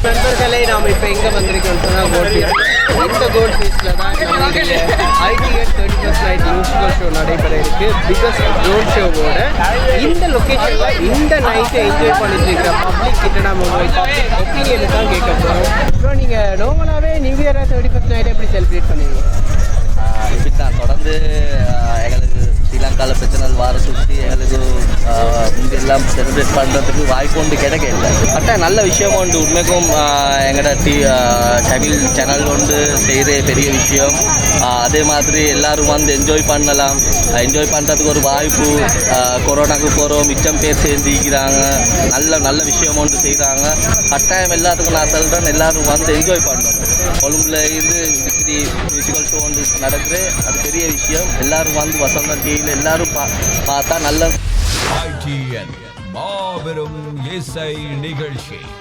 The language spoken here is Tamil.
நண்பர்களே, நாம் இப்போ எங்கே வந்திருக்கோம்னு சொன்னால் கோல்ட் ஃபீஸ். இந்த கோல்ட் ஃபீஸில் தான் நம்மளுடைய ITS 31st night musical show நடைபெற இருக்குது. பிகஸ்ட் ரோட் ஷோவோட இந்த லொக்கேஷனில் இந்த நைட்டை என்ஜாய் பண்ணிட்டு இருக்கிற பப்ளிக் கிட்ட நம்ம பப்ளிக் ஒப்பீனியனை தான் கேட்க போகிறோம். அப்புறம் நீங்கள் நார்மலாகவே நியூ இயரை 31st நைட்டை எப்படி செலிப்ரேட் பண்ணுவீங்க? இப்படி தான் தொடர்ந்து எங்களுக்கு ஸ்ரீலங்காவில் பிரச்சனை வார சுற்றி எங்களுக்கு முன்னெல்லாம் செலிப்ரேட் பண்ணுறதுக்கு வாய்ப்பு ஒன்று கிடைக்கல. பட் நல்ல விஷயம் உண்டு. உண்மைக்கும் எங்களோட தமிழ் சேனல் ஒன்று செய்கிற பெரிய விஷயம். அதே மாதிரி எல்லோரும் வந்து என்ஜாய் பண்ணலாம். என்ஜாய் பண்ணுறதுக்கு ஒரு வாய்ப்பு. கொரோனாவுக்கு போகிறோம், மிச்சம் பேர் சேர்ந்துக்கிறாங்க. நல்ல விஷயம் ஒன்று செய்கிறாங்க. கட்டாயம் எல்லாத்துக்கும் நான் சொல்கிறேன், எல்லோரும் வந்து என்ஜாய் பண்ணணும். கொழும்புல இருந்து இப்படி மியூசிக்கல் ஷோ ஒன்று நடக்குது. அது பெரிய விஷயம். எல்லோரும் வந்து வசந்தம் டிவியில் எல்லோரும் பார்த்தா நல்ல ITN மாபெரும் இசை நிகழ்ச்சி.